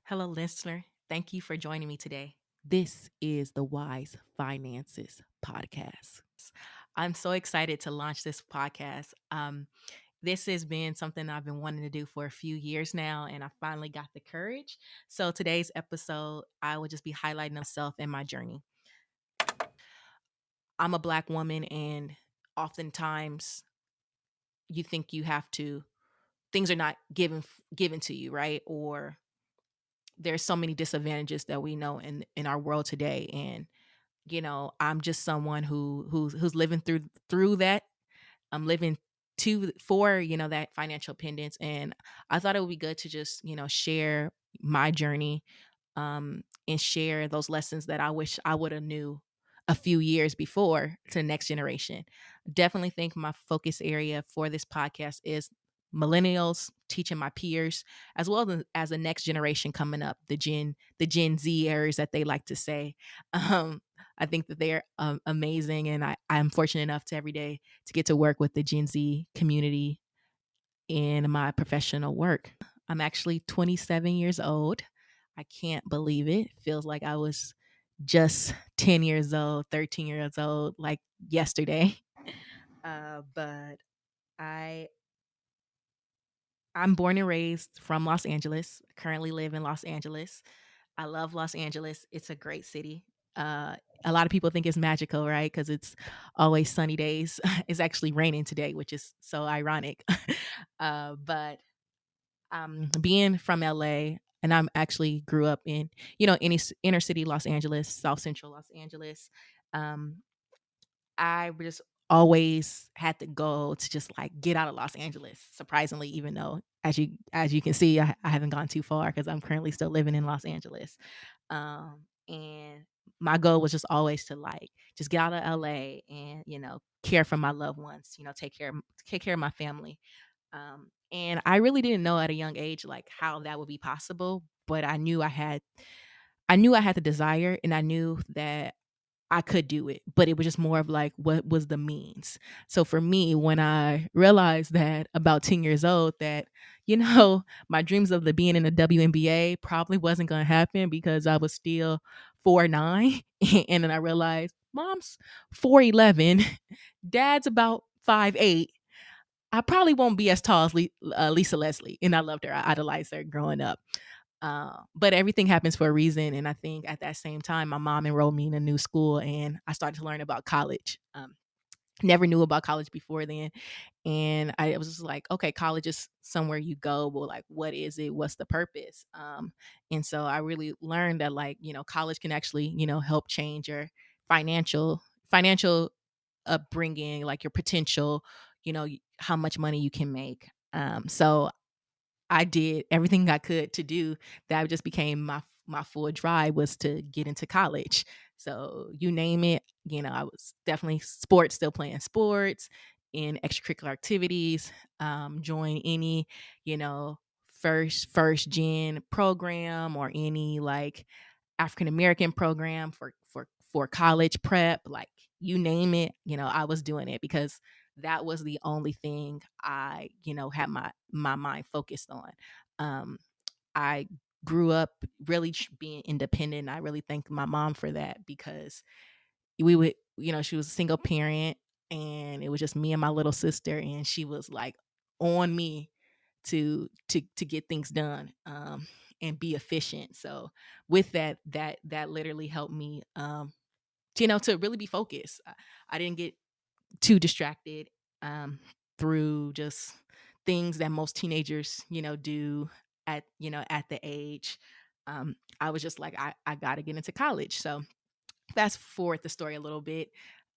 Hello, listener. Thank you for joining me today. This is the Wise Finances Podcast. I'm so excited to launch this podcast. This has been something I've been wanting to do for a few years now, and I finally got the courage. So, today's episode, I will just be highlighting myself and my journey. I'm a Black woman, and oftentimes you think you have to, things are not given to you, right? Or there's so many disadvantages that we know in our world today, and I'm just someone who's living through that. I'm living to for that financial independence, and I thought it would be good to just share my journey, and share those lessons that I wish I would have knew a few years before to the next generation. Definitely think my focus area for this podcast is millennials, teaching my peers, as well as the next generation coming up, the Gen Zers that they like to say. Um, I think that they're amazing, and I'm fortunate enough to every day to get to work with the Gen Z community in my professional work. I'm actually 27 years old. I can't believe it. Feels like I was just 10 years old, 13 years old, like yesterday. But I I'm born and raised from Los Angeles. Currently live in Los Angeles. I love Los Angeles. It's a great city. Uh, a lot of people think it's magical, right? Because it's always sunny days. It's actually raining today, which is so ironic. But being from LA, and I'm actually grew up in inner city Los Angeles, South Central Los Angeles. Um, I just always had the goal to just like get out of Los Angeles. Surprisingly, even though as you can see, I haven't gone too far because I'm currently still living in Los Angeles. And my goal was just always to like just get out of LA and care for my loved ones. Take care of my family. And I really didn't know at a young age like how that would be possible, but I knew I had the desire, and I knew that I could do it, but it was just more of like what was the means. So for me, when I realized that about 10 years old that, my dreams of the being in the WNBA probably wasn't going to happen because I was still 4'9". And then I realized mom's 4'11", dad's about 5'8". I probably won't be as tall as Lisa Leslie. And I loved her. I idolized her growing up. But everything happens for a reason. And I think at that same time, my mom enrolled me in a new school and I started to learn about college. Never knew about college before then. And I was just like, okay, college is somewhere you go. Well, like, what is it? What's the purpose? And so I really learned that, like, college can actually, help change your financial upbringing, like your potential, how much money you can make. So I did everything I could to do that. Just became my full drive was to get into college. So you name it, I was definitely sports, still playing sports in extracurricular activities. Join any, you know, first gen program or any like African American program for college prep, like you name it, I was doing it because that was the only thing I, had my mind focused on. Um, I grew up really being independent. I really thank my mom for that because we would, she was a single parent and it was just me and my little sister, and she was like on me to get things done, and be efficient. So with that literally helped me, to really be focused. I didn't get too distracted, um, through just things that most teenagers, do at the age. I was just like, I got to get into college. So fast forward the story a little bit.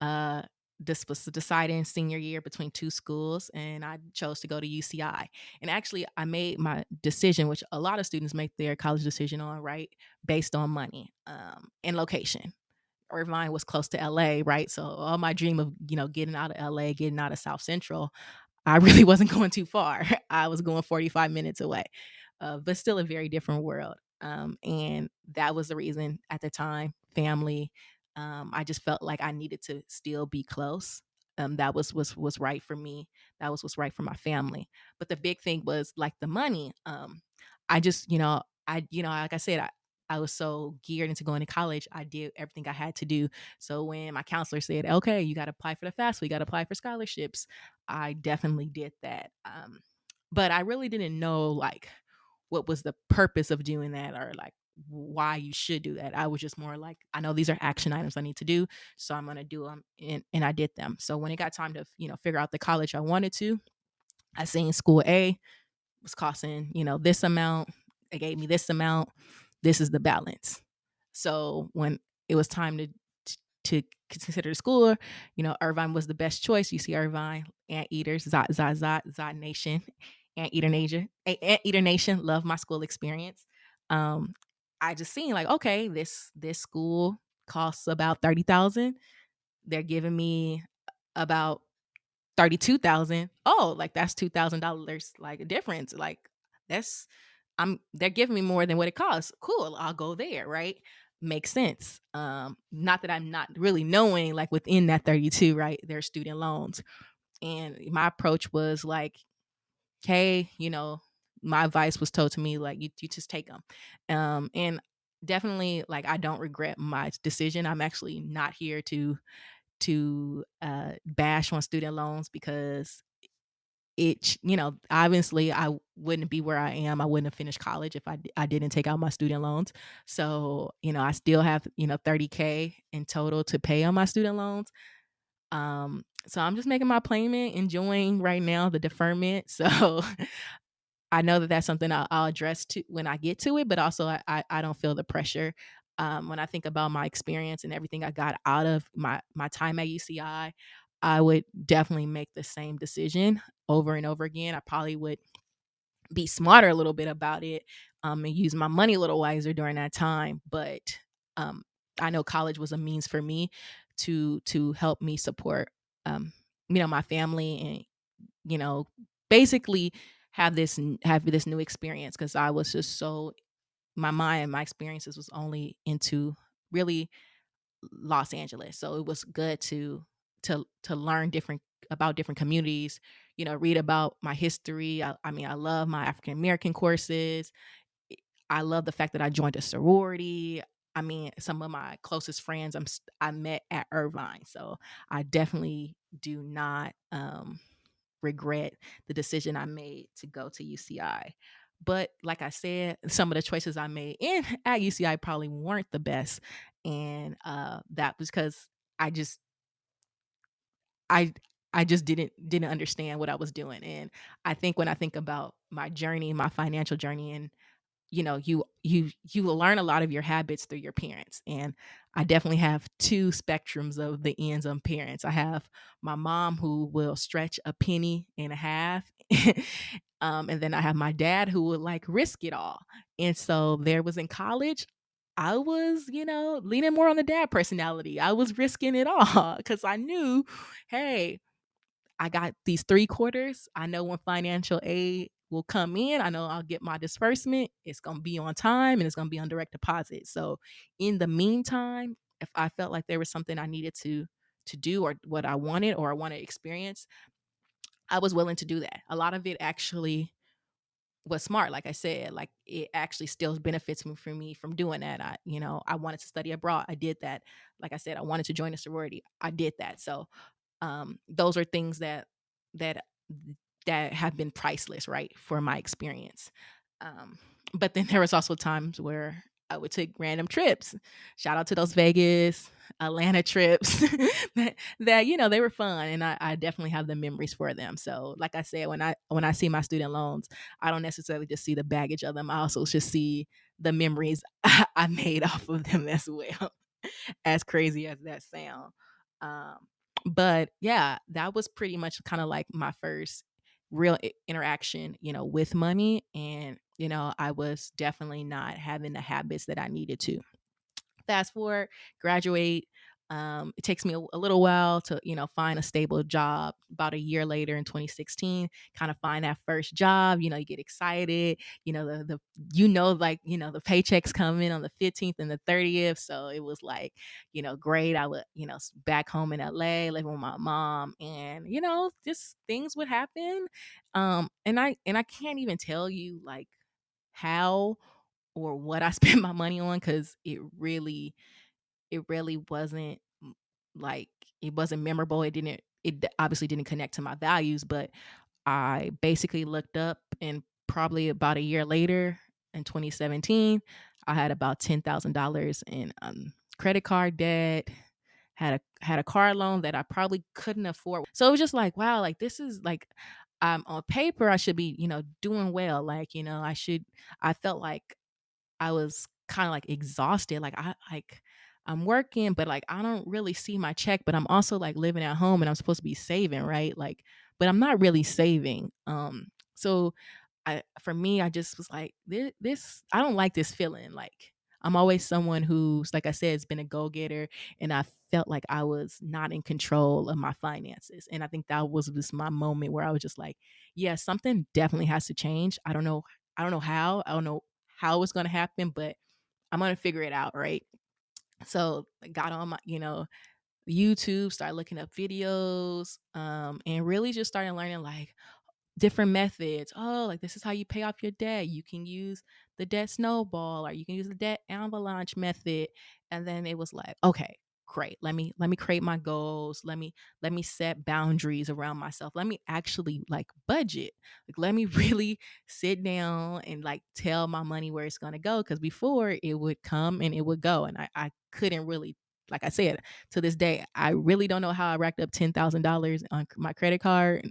Uh, this was deciding senior year between two schools, and I chose to go to UCI. And actually, I made my decision, which a lot of students make their college decision on, right, based on money, and location. Irvine was close to LA, right? So all my dream of getting out of LA, getting out of South Central, I really wasn't going too far. I was going 45 minutes away, but still a very different world. And that was the reason at the time, family. I just felt like I needed to still be close. That was right for me. That was what's right for my family. But the big thing was like the money. I just, like I said, I was so geared into going to college. I did everything I had to do. So when my counselor said, "Okay, you got to apply for the FAFSA, you got to apply for scholarships," I definitely did that. But I really didn't know like what was the purpose of doing that, or like why you should do that. I was just more like, I know these are action items I need to do, so I'm gonna do them, and I did them. So when it got time to figure out the college I wanted to, I seen school A was costing, this amount. They gave me this amount. This is the balance. So when it was time to consider the school, Irvine was the best choice. You see Irvine, Anteaters, Zot Nation, Anteater Nation, Anteater Nation. Love my school experience. Um, I just seen like, okay, this school costs about 30,000. They're giving me about 32,000. Oh, like that's $2,000 like a difference. Like that's they're giving me more than what it costs. Cool, I'll go there, right? Makes sense. Not that I'm not really knowing like within that 32, right? There's student loans. And my approach was like, hey, my advice was told to me like you just take them. And definitely like I don't regret my decision. I'm actually not here to bash on student loans, because obviously I wouldn't be where I am. I wouldn't have finished college if I didn't take out my student loans. So I still have 30K in total to pay on my student loans. So I'm just making my payment, enjoying right now the deferment. So I know that that's something I'll address to when I get to it, but also I don't feel the pressure. When I think about my experience and everything I got out of my time at UCI, I would definitely make the same decision over and over again. I probably would be smarter a little bit about it, and use my money a little wiser during that time. But um, I know college was a means for me to help me support um, my family, and you know basically have this new experience, because I was just so my mind, my experiences was only into really Los Angeles. So it was good to learn different about different communities, read about my history. I mean, I love my African American courses. I love the fact that I joined a sorority. I mean, some of my closest friends I met at Irvine. So I definitely do not regret the decision I made to go to UCI. But like I said, some of the choices I made in at UCI probably weren't the best, and that was because I just I I just didn't understand what I was doing. And I think when I think about my journey, my financial journey, and you will learn a lot of your habits through your parents. And I definitely have two spectrums of the ends of parents. I have my mom, who will stretch a penny and a half. And then I have my dad, who would like risk it all. And so there was in college, I was leaning more on the dad personality. I was risking it all because I knew, hey, I got these 3 quarters. I know when financial aid will come in. I know I'll get my disbursement. It's going to be on time, and it's going to be on direct deposit. So in the meantime, if I felt like there was something I needed to do, or what I wanted, or I wanted to experience, I was willing to do that. A lot of it actually was smart. Like I said, like it actually still benefits me for me from doing that. I wanted to study abroad. I did that. Like I said, I wanted to join a sorority. I did that. So those are things that that have been priceless, right, for my experience. um, but then there was also times where I would take random trips. Shout out to those Vegas, Atlanta trips that they were fun, and I definitely have the memories for them. So like I said, when I see my student loans, I don't necessarily just see the baggage of them. I also just see the memories I made off of them as well. As crazy as that sound. Um, but yeah, that was pretty much kind of like my first real interaction, with money. And, I was definitely not having the habits that I needed to. Fast forward, graduate. It takes me a little while to, find a stable job. About a year later in 2016, kind of find that first job. You get excited. Like the paychecks come in on the 15th and the 30th. So it was like, great. I would, back home in LA, living with my mom, and just things would happen. And I can't even tell you like how or what I spent my money on, because it really wasn't like, it wasn't memorable. Obviously didn't connect to my values, but I basically looked up, and probably about a year later in 2017, I had about $10,000 in credit card debt, had a car loan that I probably couldn't afford. So it was just like, wow, like this is like, on paper I should be, doing well. Like, I felt like I was kind of like exhausted. I'm working, but like I don't really see my check, but I'm also like living at home and I'm supposed to be saving, right? Like, but I'm not really saving. So for me, I just was like, this I don't like this feeling. Like, I'm always someone who's, like I said, has been a go-getter, and I felt like I was not in control of my finances. And I think that was just my moment where I was just like, yeah, something definitely has to change. I don't know how. I don't know how it's gonna happen, but I'm gonna figure it out, right? So I got on my, YouTube, started looking up videos, and really just started learning like different methods. Oh, like this is how you pay off your debt. You can use the debt snowball, or you can use the debt avalanche method. And then it was like, okay, great. Let me create my goals. Let me set boundaries around myself. Let me actually like budget. Like, let me really sit down and like tell my money where it's gonna go. Cause before it would come and it would go. And I couldn't really, like I said, to this day, I really don't know how I racked up $10,000 on my credit card.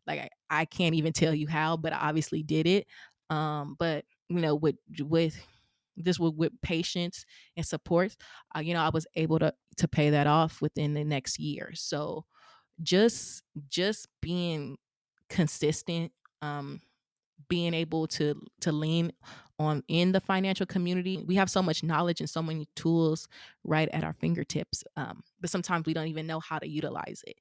Like, I can't even tell you how, but I obviously did it. But with patience and support, I was able to pay that off within the next year. So just being consistent, um, being able to lean on in the financial community. We have so much knowledge and so many tools right at our fingertips, but sometimes we don't even know how to utilize it.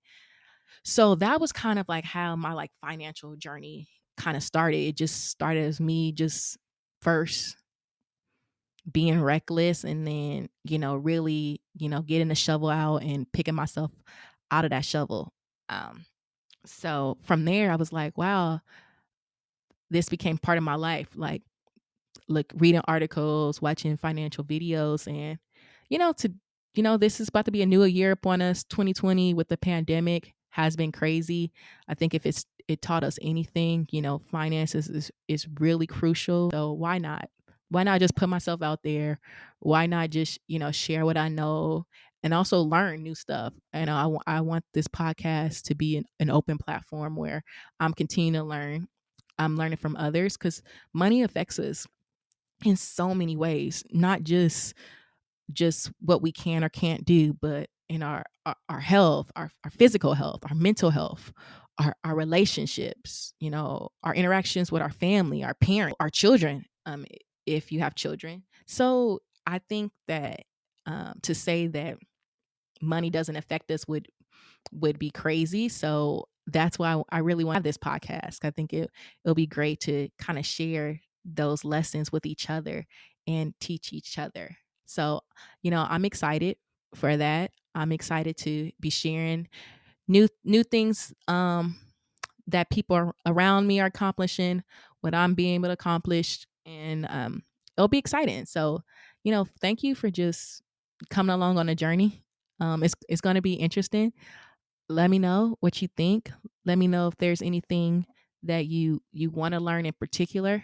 So that was kind of like how my like financial journey kind of started. It just started as me just first being reckless, and then, really, getting the shovel out and picking myself out of that shovel. Um, so from there, I was like, wow, this became part of my life. Like, look, reading articles, watching financial videos, and to this is about to be a new year upon us. 2020 with the pandemic has been crazy. I think if it taught us anything, finances is really crucial. So why not just put myself out there? Why not just share what I know, and also learn new stuff? And I want this podcast to be an open platform where I'm continuing to learn. I'm learning from others, because money affects us in so many ways, not just what we can or can't do, but in our health, our physical health, our mental health, our relationships, our interactions with our family, our parents, our children, if you have children. So I think that, to say that money doesn't affect us would be crazy. So that's why I really want to have this podcast. I think it'll be great to kind of share those lessons with each other and teach each other. So, I'm excited for that. I'm excited to be sharing new things, that people around me are accomplishing, what I'm being able to accomplish, and it'll be exciting. So, thank you for just coming along on a journey. It's going to be interesting. Let me know what you think. Let me know if there's anything that you want to learn in particular.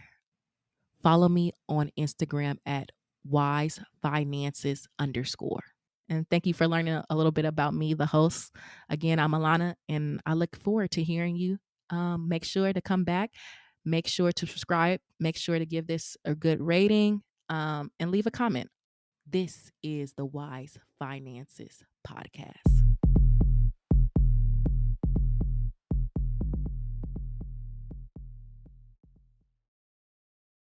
Follow me on Instagram at wisefinances_. And thank you for learning a little bit about me, the host. Again, I'm Alana, and I look forward to hearing you. Make sure to come back. Make sure to subscribe. Make sure to give this a good rating, and leave a comment. This is the Wise Finances Podcast.